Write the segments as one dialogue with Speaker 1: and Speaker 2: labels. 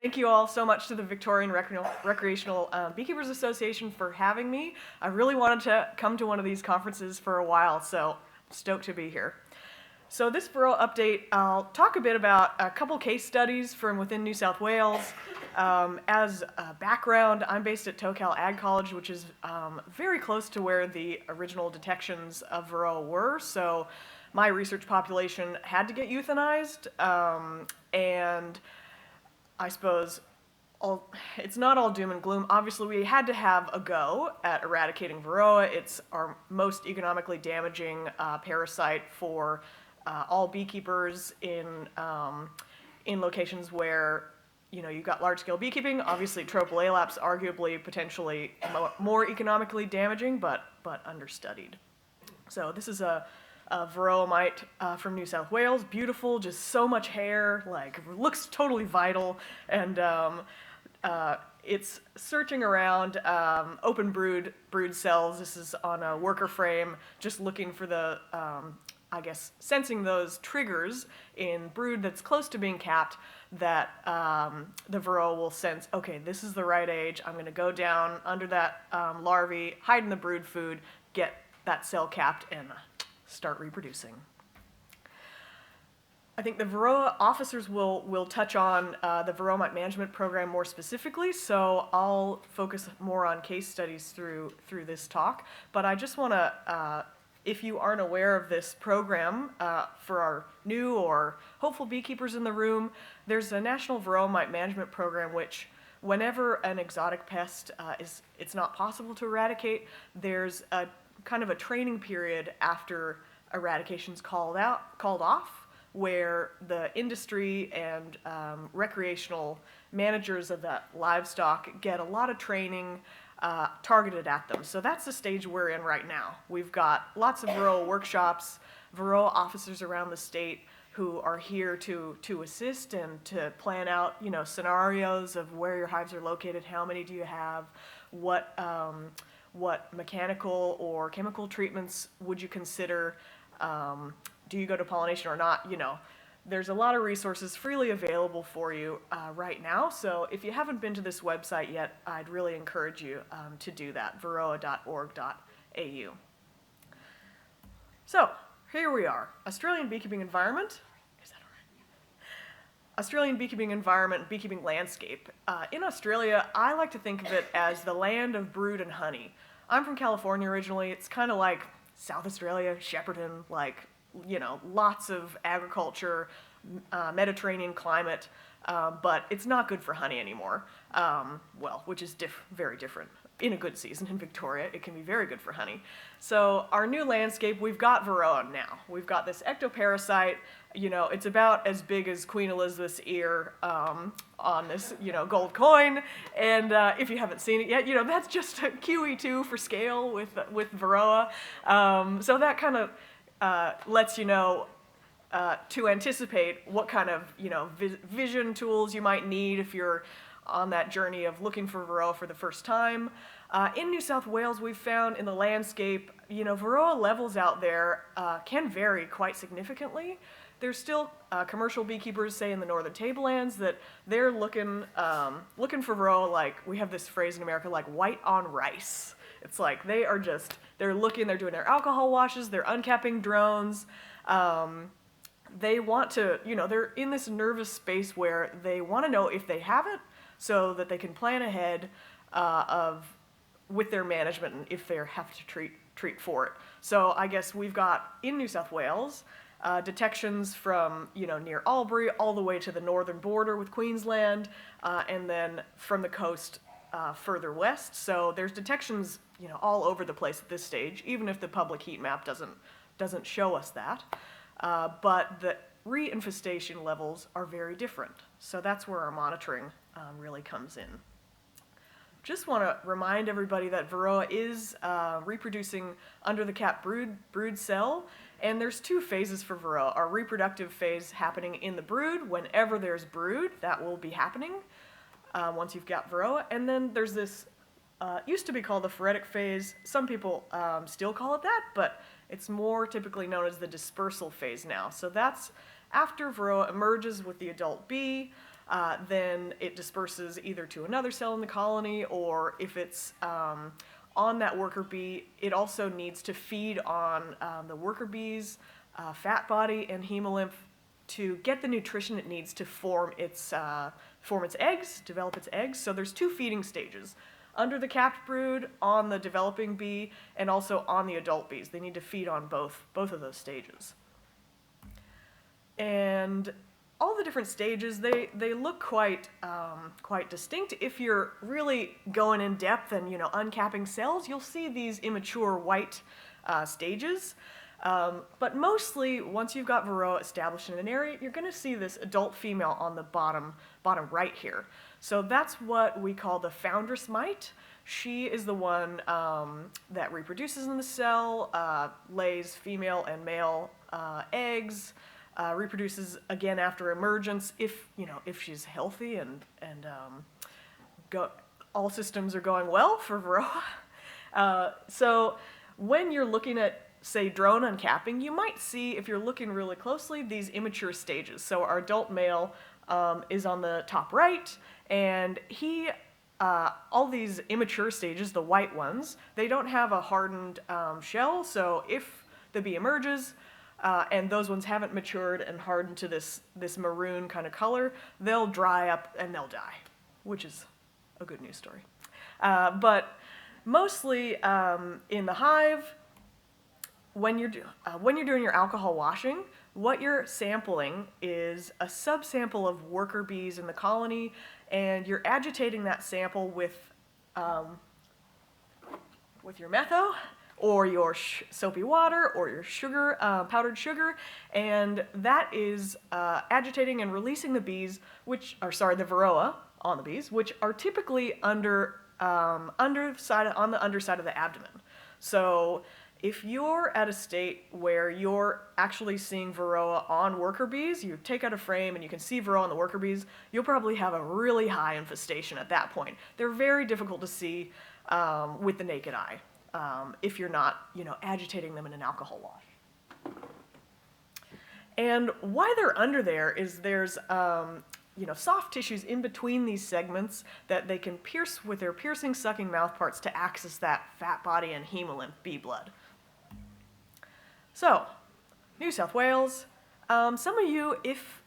Speaker 1: Thank you all so much to the Victorian Recreational Beekeepers Association for having me. I really wanted to come to one of these conferences for a while, so I'm stoked to be here. So this Varroa update, I'll talk a bit about a couple case studies from within New South Wales. As a background, I'm based at Tocal Ag College, which is very close to where the original detections of Varroa were. So my research population had to get euthanized, and I suppose it's not all doom and gloom. Obviously, we had to have a go at eradicating Varroa. It's our most economically damaging parasite for all beekeepers in locations where you've got large-scale beekeeping. Obviously, Tropicalaps arguably potentially more economically damaging, but understudied. So this is a Varroa mite from New South Wales. Beautiful, just so much hair, like looks totally vital, and it's searching around open brood cells. This is on a worker frame, just looking for the, I guess, sensing those triggers in brood that's close to being capped that the Varroa will sense, okay, this is the right age. I'm going to go down under that larvae, hide in the brood food, get that cell capped, and start reproducing. I think the Varroa officers will touch on the Varroa mite management program more specifically, so I'll focus more on case studies through this talk. But I just want to, if you aren't aware of this program, for our new or hopeful beekeepers in the room, there's a National Varroa mite management program which, whenever an exotic pest it's not possible to eradicate, there's a kind of a training period after eradication's called off, where the industry and recreational managers of that livestock get a lot of training targeted at them. So that's the stage we're in right now. We've got lots of Varroa workshops, Varroa officers around the state who are here to assist and to plan out, scenarios of where your hives are located, how many do you have, what mechanical or chemical treatments would you consider, do you go to pollination or not, There's a lot of resources freely available for you right now, so if you haven't been to this website yet, I'd really encourage you to do that, varroa.org.au. So, here we are, Australian beekeeping environment. Australian beekeeping environment, beekeeping landscape. In Australia, I like to think of it as the land of brood and honey. I'm from California originally. It's kind of like South Australia, Shepparton, like, lots of agriculture, Mediterranean climate, but it's not good for honey anymore. Which is very different. In a good season in Victoria, it can be very good for honey. So our new landscape, we've got Varroa now. We've got this ectoparasite, it's about as big as Queen Elizabeth's ear on this, gold coin. And if you haven't seen it yet, that's just a QE2 for scale with Varroa. So that kind of lets you know to anticipate what kind of, vision tools you might need if you're on that journey of looking for Varroa for the first time. In New South Wales, we've found in the landscape, Varroa levels out there can vary quite significantly. There's still commercial beekeepers, say in the northern tablelands, that they're looking for Varroa, like, we have this phrase in America, like white on rice. It's like they're doing their alcohol washes, they're uncapping drones. They want to, they're in this nervous space where they want to know if they have it so that they can plan ahead with their management and if they have to treat for it. So I guess we've got, in New South Wales, detections from, near Albury all the way to the northern border with Queensland, and then from the coast further west. So there's detections, all over the place at this stage, even if the public heat map doesn't show us that. But the reinfestation levels are very different. So that's where our monitoring really comes in. Just want to remind everybody that Varroa is reproducing under the cap brood cell, and there's two phases for Varroa. Our reproductive phase happening in the brood. Whenever there's brood, that will be happening once you've got Varroa. And then there's this, used to be called the phoretic phase. Some people still call it that, but it's more typically known as the dispersal phase now. So that's after Varroa emerges with the adult bee. then it disperses either to another cell in the colony, or if it's on that worker bee, it also needs to feed on the worker bee's fat body and hemolymph to get the nutrition it needs to form its eggs, develop its eggs. So there's 2 feeding stages: under the capped brood, on the developing bee, and also on the adult bees. They need to feed on both of those stages. And all the different stages, they look quite distinct. If you're really going in depth and uncapping cells, you'll see these immature white stages. But mostly, once you've got Varroa established in an area, you're going to see this adult female on the bottom right here. So that's what we call the foundress mite. She is the one that reproduces in the cell, lays female and male eggs, reproduces again after emergence if she's healthy and all systems are going well for Varroa. So when you're looking at, say, drone uncapping, you might see, if you're looking really closely, these immature stages. So our adult male is on the top right, and all these immature stages, the white ones, they don't have a hardened shell, so if the bee emerges, and those ones haven't matured and hardened to this maroon kind of color, they'll dry up and they'll die, which is a good news story. But mostly in the hive, when you're doing your alcohol washing, what you're sampling is a subsample of worker bees in the colony, and you're agitating that sample with your metho, or your soapy water, or your sugar, powdered sugar, and that is agitating and releasing the bees, the Varroa on the bees, which are typically on the underside of the abdomen. So if you're at a state where you're actually seeing Varroa on worker bees, you take out a frame and you can see Varroa on the worker bees, you'll probably have a really high infestation at that point. They're very difficult to see with the naked eye. If you're not, agitating them in an alcohol wash. And why they're under there is there's, soft tissues in between these segments that they can pierce with their piercing, sucking mouth parts to access that fat body and hemolymph bee blood. So, New South Wales, some of you, if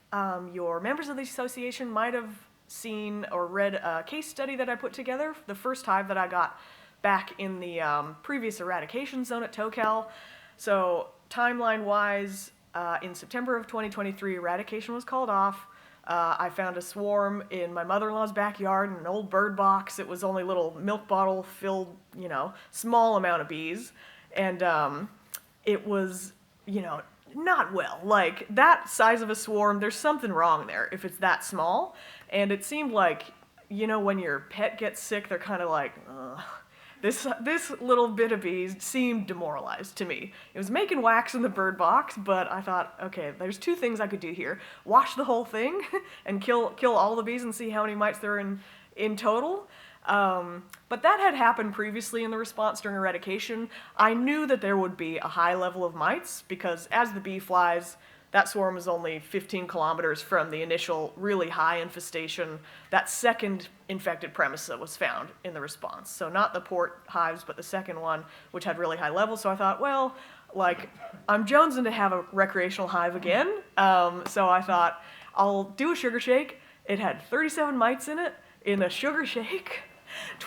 Speaker 1: you're members of the association, might have seen or read a case study that I put together, the first hive that I got back in the previous eradication zone at Tocal. So timeline-wise, in September of 2023, eradication was called off. I found a swarm in my mother-in-law's backyard in an old bird box. It was only a little milk bottle filled, small amount of bees. And it was, not well. Like, that size of a swarm, there's something wrong there if it's that small. And it seemed like, when your pet gets sick, they're kind of like, ugh. This little bit of bees seemed demoralized to me. It was making wax in the bird box, but I thought, okay, there's 2 things I could do here. Wash the whole thing and kill all the bees and see how many mites there are in total. But that had happened previously in the response during eradication. I knew that there would be a high level of mites because as the bee flies, that swarm was only 15 kilometers from the initial really high infestation, that second infected premise that was found in the response. So not the port hives, but the second one, which had really high levels. So I thought, well, I'm jonesing to have a recreational hive again. So I thought, I'll do a sugar shake. It had 37 mites in it in a sugar shake.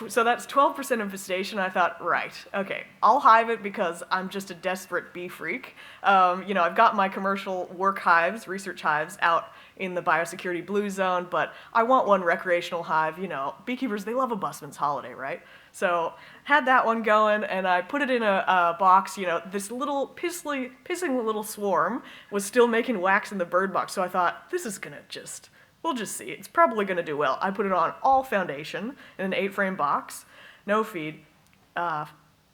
Speaker 1: So that's 12% infestation. I thought, right, okay, I'll hive it because I'm just a desperate bee freak. I've got my commercial work hives, research hives, out in the biosecurity blue zone, but I want one recreational hive. Beekeepers, they love a busman's holiday, right? So had that one going, and I put it in a box. This little pissing little swarm was still making wax in the bird box, so I thought, this is gonna we'll just see. It's probably going to do well. I put it on all foundation in an 8-frame box, no feed,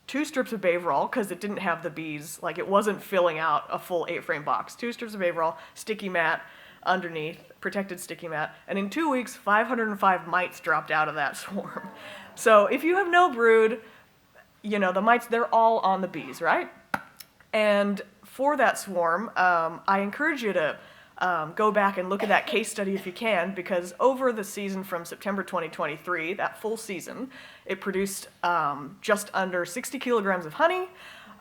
Speaker 1: 2 strips of Baverol because it didn't have the bees, it wasn't filling out a full 8-frame box. 2 strips of Baverol, sticky mat underneath, protected sticky mat, and in 2 weeks, 505 mites dropped out of that swarm. So if you have no brood, the mites, they're all on the bees, right? And for that swarm, I encourage you to go back and look at that case study if you can, because over the season from September 2023, that full season, it produced just under 60 kilograms of honey.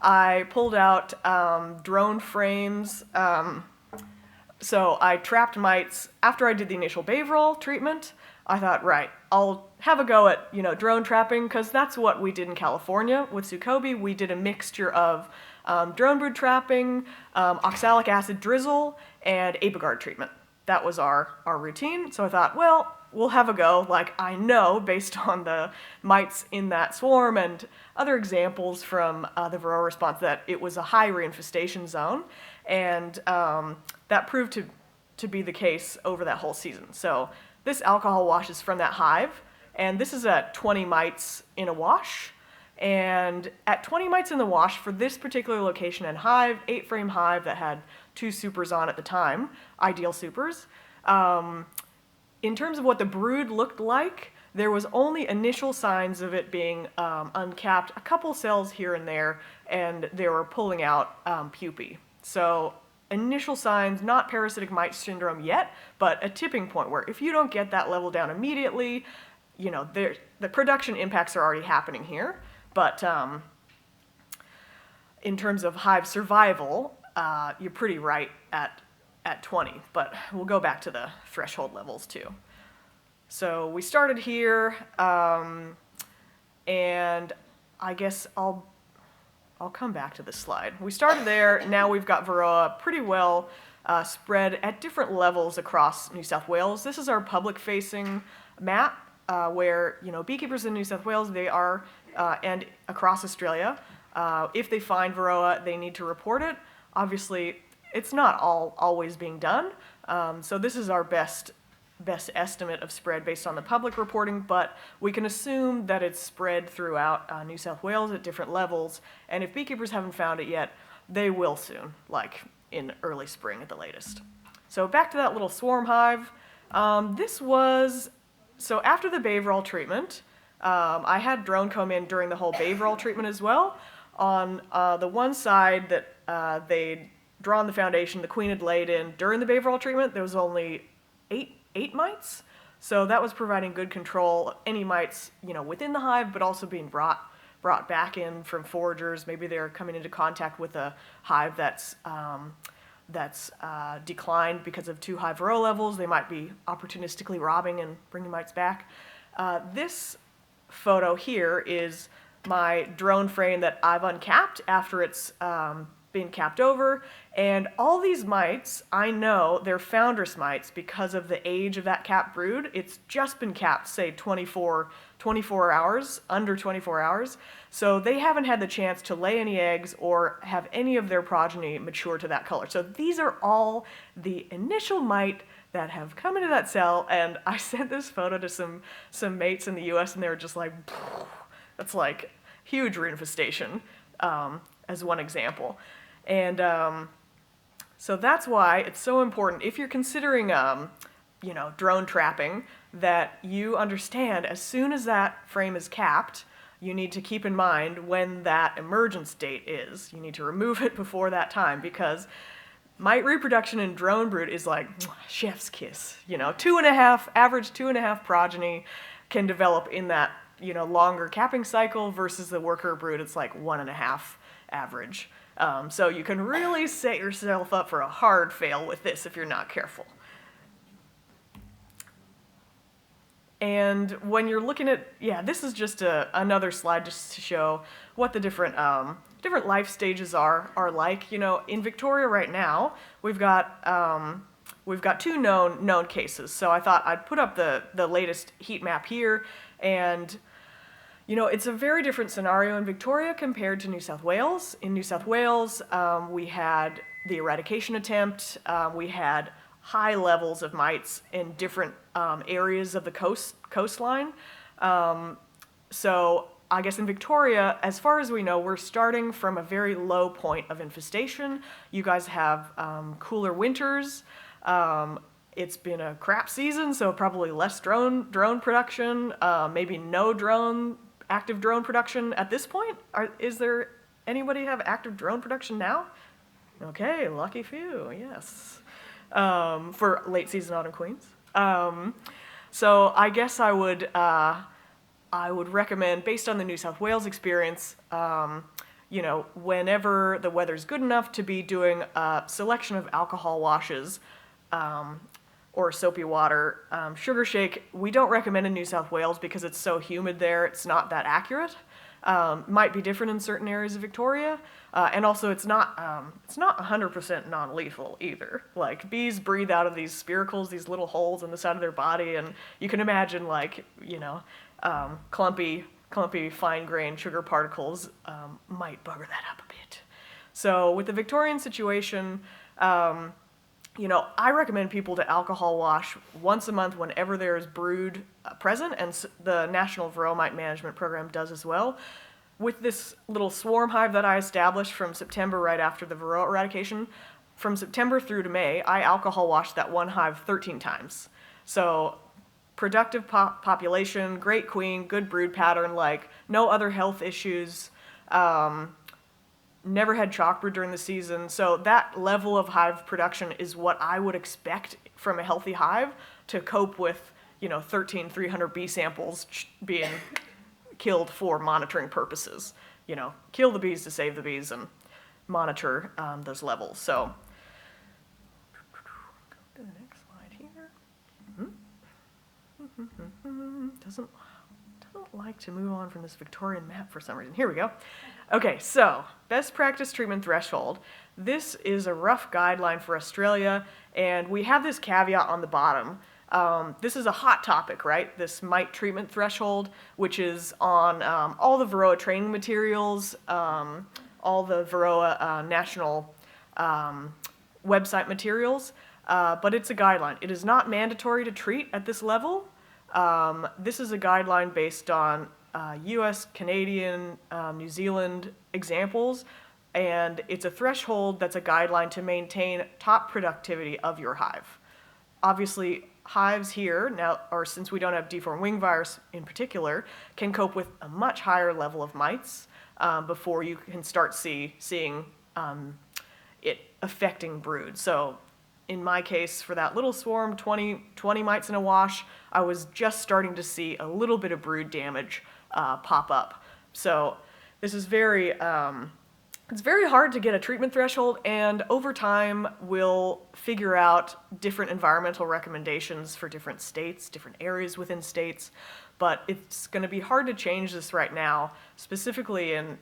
Speaker 1: I pulled out drone frames. So I trapped mites after I did the initial Baverol treatment. I thought, right, I'll have a go at, drone trapping, because that's what we did in California with Sucobi. We did a mixture of drone brood trapping, oxalic acid drizzle, and Apiguard treatment. That was our routine. So I thought, well, we'll have a go. Like, I know, based on the mites in that swarm and other examples from the Varroa response, that it was a high reinfestation zone. And that proved to be the case over that whole season. So this alcohol wash is from that hive, and this is at 20 mites in a wash. And at 20 mites in the wash for this particular location and hive, 8-frame hive that had 2 supers on at the time, ideal supers, in terms of what the brood looked like, there was only initial signs of it being uncapped, a couple cells here and there, and they were pulling out pupae. So initial signs, not parasitic mite syndrome yet, but a tipping point where if you don't get that level down immediately, the production impacts are already happening here. But in terms of hive survival, you're pretty right at 20, but we'll go back to the threshold levels too. So we started here, and I guess I'll come back to this slide. We started there, now we've got Varroa pretty well spread at different levels across New South Wales. This is our public-facing map where, beekeepers in New South Wales, they are, and across Australia, if they find Varroa, they need to report it. Obviously, it's not always being done, so this is our best estimate of spread based on the public reporting, but we can assume that it's spread throughout New South Wales at different levels, and if beekeepers haven't found it yet, they will soon, like in early spring at the latest. So back to that little swarm hive. So after the Baverol treatment, I had drone come in during the whole Baverol treatment as well. On the one side that they'd drawn the foundation, the queen had laid in during the Baverol treatment, there was only eight mites, so that was providing good control. Any mites, within the hive, but also being brought back in from foragers. Maybe they're coming into contact with a hive that's declined because of too high Varroa levels. They might be opportunistically robbing and bringing mites back. This photo here is my drone frame that I've uncapped after it's been capped over, and all these mites, I know they're foundress mites because of the age of that capped brood. It's just been capped, say 24 hours, under 24 hours, so they haven't had the chance to lay any eggs or have any of their progeny mature to that color. So these are all the initial mite that have come into that cell, and I sent this photo to some mates in the US, and they were just like, that's like huge reinfestation, as one example. And so that's why it's so important, if you're considering, drone trapping, that you understand as soon as that frame is capped, you need to keep in mind when that emergence date is. You need to remove it before that time, because mite reproduction in drone brood is like chef's kiss. Average 2.5 progeny can develop in that, longer capping cycle versus the worker brood, it's like 1.5 average. So you can really set yourself up for a hard fail with this if you're not careful. And when you're looking at, this is just another slide just to show what the different life stages are like. In Victoria right now, we've got 2 known cases. So I thought I'd put up the latest heat map here, and it's a very different scenario in Victoria compared to New South Wales. In New South Wales, we had the eradication attempt. We had high levels of mites in different areas of the coastline. So I guess in Victoria, as far as we know, we're starting from a very low point of infestation. You guys have cooler winters. It's been a crap season, so probably less drone production, maybe no active drone production at this point. Is there anybody have active drone production now? Okay, lucky few, yes. for late season autumn queens. So I guess I would recommend, based on the New South Wales experience, whenever the weather's good enough, to be doing a selection of alcohol washes or soapy water. Sugar shake, we don't recommend in New South Wales because it's so humid there, it's not that accurate. Might be different in certain areas of Victoria, and also it's not 100% non-lethal either. Like, bees breathe out of these spiracles, these little holes in the side of their body, and you can imagine, like, clumpy fine-grained sugar particles might bugger that up a bit. So with the Victorian situation, I recommend people to alcohol wash once a month whenever there is brood present, and the National Varroa Mite Management Program does as well. With this little swarm hive that I established from September, right after the Varroa eradication, from September through to May, I alcohol washed that one hive 13 times. So productive population, great queen, good brood pattern, like no other health issues. Never had chalk brood during the season, so that level of hive production is what I would expect from a healthy hive to cope with, 300 bee samples being killed for monitoring purposes. Kill the bees to save the bees and monitor those levels. So, go to the next slide here. Doesn't like to move on from this Victorian map for some reason. Here we go. Okay, so best practice treatment threshold. This is a rough guideline for Australia, and we have this caveat on the bottom. This is a hot topic, right? This mite treatment threshold, which is on all the Varroa training materials, all the Varroa national website materials, but it's a guideline. It is not mandatory to treat at this level. This is a guideline based on US, Canadian, New Zealand examples, and it's a threshold that's a guideline to maintain top productivity of your hive. Obviously, hives here, now, or since we don't have deformed wing virus in particular, can cope with a much higher level of mites before you can start seeing it affecting brood. So in my case, for that little swarm, 20 mites in a wash, I was just starting to see a little bit of brood damage pop up. So this is it's very hard to get a treatment threshold, and over time we'll figure out different environmental recommendations for different states, different areas within states, but it's going to be hard to change this right now, specifically in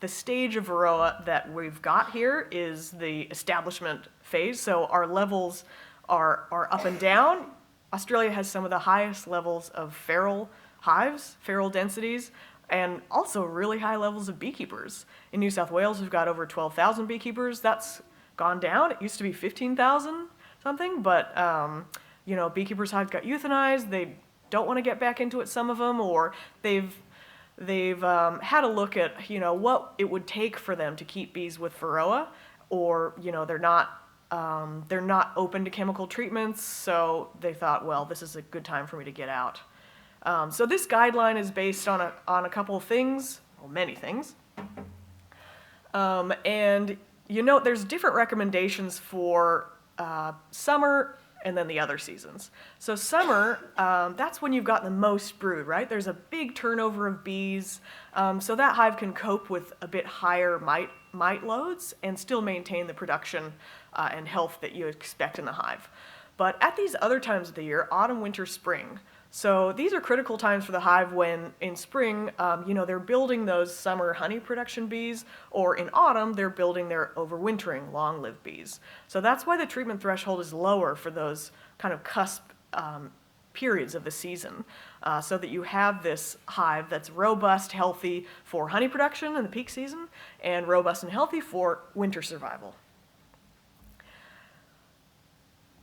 Speaker 1: the stage of Varroa that we've got here is the establishment phase, so our levels are up and down. Australia has some of the highest levels of feral hives, feral densities, and also really high levels of beekeepers. In New South Wales, we've got over 12,000 beekeepers. That's gone down. It used to be 15,000 something, but beekeepers' hives got euthanized. They don't want to get back into it, some of them, or they've had a look at what it would take for them to keep bees with Varroa, or they're not open to chemical treatments, so they thought, well, this is a good time for me to get out. So this guideline is based on a couple of things, well, many things, and there's different recommendations for summer and then the other seasons. So summer, that's when you've got the most brood, right? There's a big turnover of bees, so that hive can cope with a bit higher mite loads and still maintain the production and health that you expect in the hive. But at these other times of the year, autumn, winter, spring, so these are critical times for the hive when in spring, they're building those summer honey production bees, or in autumn, they're building their overwintering long-lived bees. So that's why the treatment threshold is lower for those kind of cusp periods of the season, so that you have this hive that's robust, healthy for honey production in the peak season, and robust and healthy for winter survival.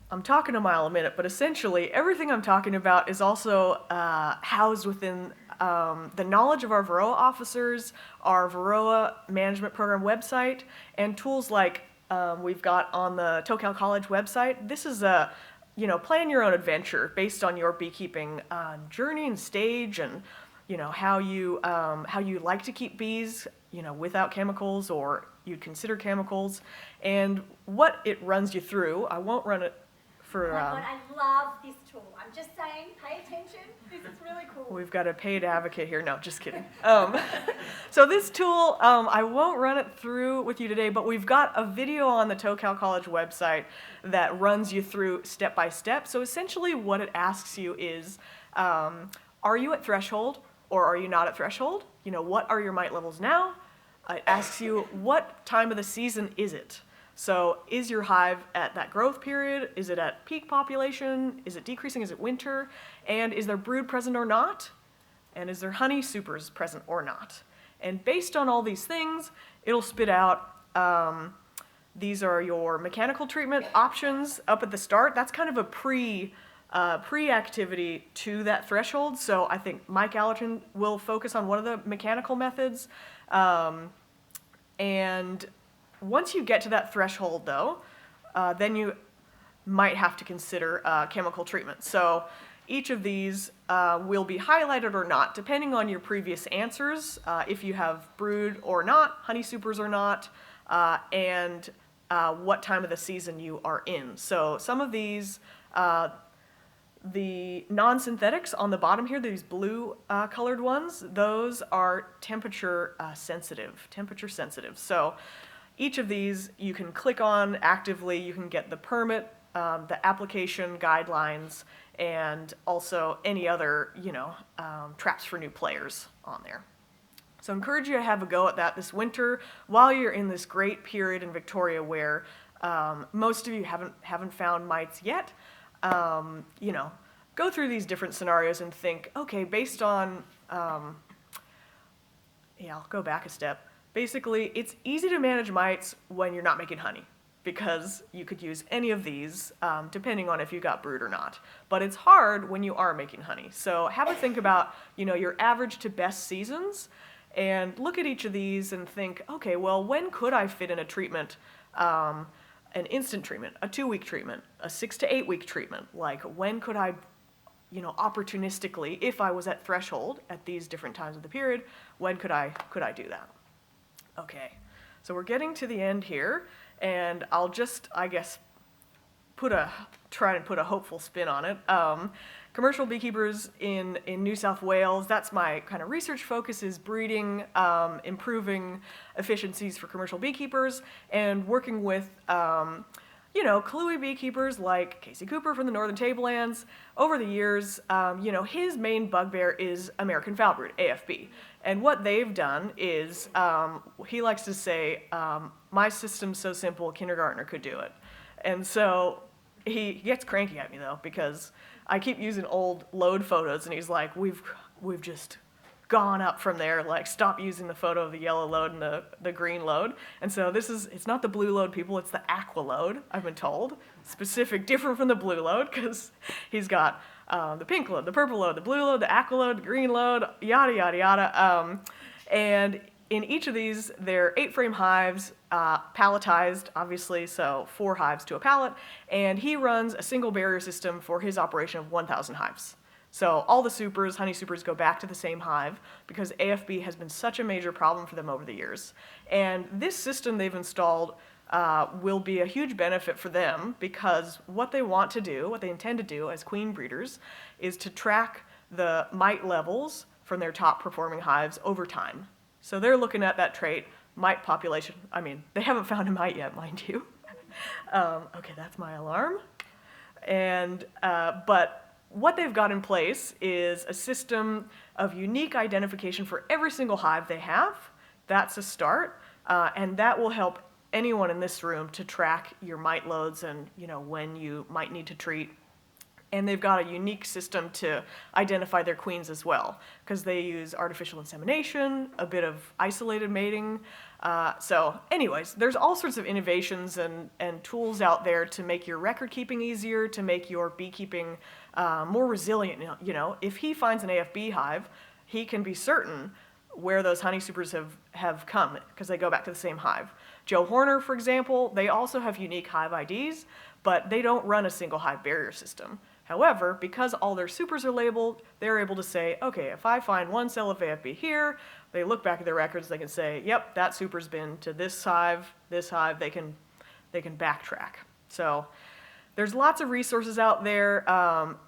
Speaker 1: I'm talking a mile a minute, but essentially everything I'm talking about is also housed within the knowledge of our Varroa officers, our Varroa Management Program website, and tools like we've got on the Tocal College website. This is a, plan your own adventure based on your beekeeping journey and stage, and how you like to keep bees, without chemicals, or you'd consider chemicals, and what it runs you through. I won't run it for.
Speaker 2: Oh my God, I love this tool. I'm just saying, pay attention. This is really cool.
Speaker 1: We've got a paid advocate here. No, just kidding. So this tool, I won't run it through with you today, but we've got a video on the Tocal College website that runs you through step by step. So essentially what it asks you is, are you at threshold or are you not at threshold? What are your mite levels now? It asks you, what time of the season is it? So is your hive at that growth period? Is it at peak population? Is it decreasing? Is it winter? And is there brood present or not? And is there honey supers present or not? And based on all these things, it'll spit out, these are your mechanical treatment options up at the start. That's kind of a pre-activity to that threshold. So I think Mike Allerton will focus on one of the mechanical methods. And once you get to that threshold, though, then you might have to consider chemical treatment. So each of these will be highlighted or not, depending on your previous answers, if you have brood or not, honey supers or not, and what time of the season you are in. So some of these, the non-synthetics on the bottom here, these blue colored ones, those are temperature sensitive. So each of these you can click on actively, you can get the permit, the application guidelines, and also any other, traps for new players on there. So I encourage you to have a go at that this winter while you're in this great period in Victoria where most of you haven't found mites yet. Go through these different scenarios and think, okay, based on, I'll go back a step. Basically, it's easy to manage mites when you're not making honey, because you could use any of these depending on if you got brood or not. But it's hard when you are making honey. So have a think about, your average to best seasons, and look at each of these and think, okay, well, when could I fit in a treatment, an instant treatment, a 2-week treatment, a 6 to 8 week treatment? Like, when could I, opportunistically, if I was at threshold at these different times of the period, when could I do that? Okay, so we're getting to the end here, and I'll just, I guess, try and put a hopeful spin on it. Commercial beekeepers in New South Wales, that's my kind of research focus, is breeding, improving efficiencies for commercial beekeepers, and working with Kalui beekeepers like Casey Cooper from the Northern Tablelands. Over the years, his main bugbear is American foulbrood, AFB. And what they've done is, he likes to say, my system's so simple, a kindergartner could do it. And so he gets cranky at me, though, because I keep using old load photos, and he's like, we've just gone up from there, like, stop using the photo of the yellow load and the green load. And so it's not the blue load, people, it's the aqua load, I've been told. Different from the blue load, because he's got the pink load, the purple load, the blue load, the aqua load, the green load, yada, yada, yada. And in each of these, they're 8-frame hives, palletized, obviously, so 4 hives to a pallet, and he runs a single barrier system for his operation of 1,000 hives. So all the supers, honey supers, go back to the same hive because AFB has been such a major problem for them over the years. And this system they've installed will be a huge benefit for them, because what they intend to do as queen breeders, is to track the mite levels from their top performing hives over time. So they're looking at that trait, mite population. I mean, they haven't found a mite yet, mind you. Okay, that's my alarm. And, but what they've got in place is a system of unique identification for every single hive they have. That's a start, and that will help anyone in this room to track your mite loads and when you might need to treat. And they've got a unique system to identify their queens as well, because they use artificial insemination, a bit of isolated mating. So anyways, there's all sorts of innovations and tools out there to make your record keeping easier, to make your beekeeping more resilient. If he finds an AFB hive, he can be certain where those honey supers have come, because they go back to the same hive. Joe Horner, for example, they also have unique hive IDs, but they don't run a single hive barrier system. However, because all their supers are labeled, they're able to say, okay, if I find one cell of AFB here, they look back at their records, they can say, yep, that super's been to this hive, they can backtrack. So there's lots of resources out there.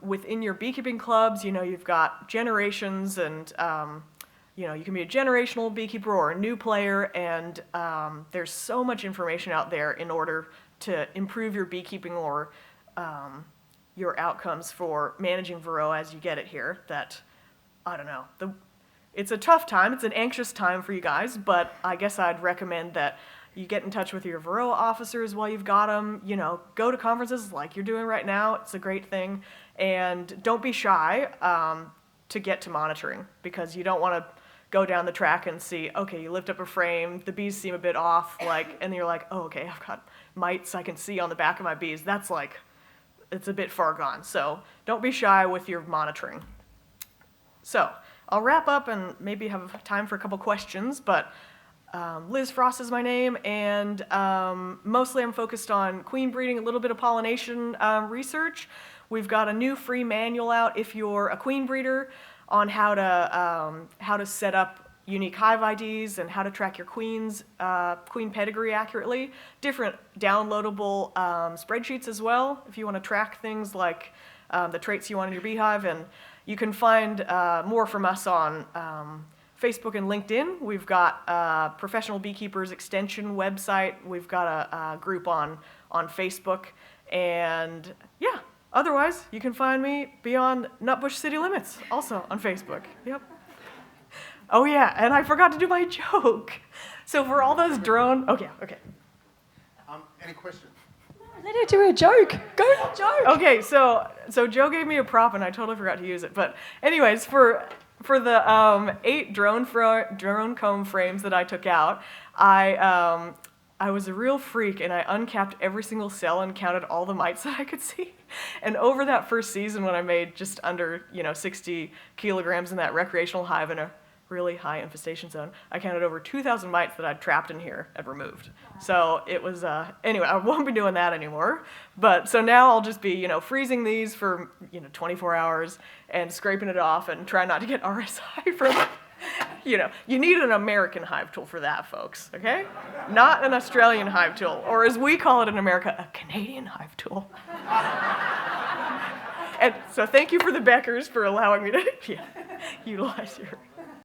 Speaker 1: Within your beekeeping clubs, you've got generations, and you can be a generational beekeeper or a new player, and there's so much information out there in order to improve your beekeeping or your outcomes for managing Varroa as you get it here, that, I don't know, it's a tough time, it's an anxious time for you guys, but I guess I'd recommend that you get in touch with your Varroa officers while you've got them, go to conferences like you're doing right now, it's a great thing, and don't be shy to get to monitoring, because you don't want to go down the track and see, okay, you lift up a frame, the bees seem a bit off, and then you're like, oh, okay, I've got mites I can see on the back of my bees. That's it's a bit far gone. So don't be shy with your monitoring. So I'll wrap up and maybe have time for a couple questions, but Liz Frost is my name, and mostly I'm focused on queen breeding, a little bit of pollination research. We've got a new free manual out if you're a queen breeder on how to set up unique hive IDs and how to track your queen pedigree accurately. Different downloadable spreadsheets as well if you want to track things like the traits you want in your beehive. And you can find more from us on Facebook and LinkedIn. We've got Professional Beekeepers Extension website. We've got a group on Facebook. And yeah, otherwise, you can find me beyond Nutbush City Limits, also on Facebook. Yep. Oh yeah, and I forgot to do my joke. So for all those drone, okay.
Speaker 3: Any questions?
Speaker 4: Let her do a joke. Go joke.
Speaker 1: Okay, so Joe gave me a prop and I totally forgot to use it. But anyways, for the 8 drone comb frames that I took out, I was a real freak, and I uncapped every single cell and counted all the mites that I could see. And over that first season, when I made just under 60 kilograms in that recreational hive in a really high infestation zone, I counted over 2,000 mites that I'd trapped in here and removed. So it was, anyway, I won't be doing that anymore. But so now I'll just be, freezing these for, 24 hours and scraping it off and try not to get RSI from it. You need an American hive tool for that, folks, okay? Not an Australian hive tool, or as we call it in America, a Canadian hive tool. And so thank you for the Beckers for allowing me to utilize your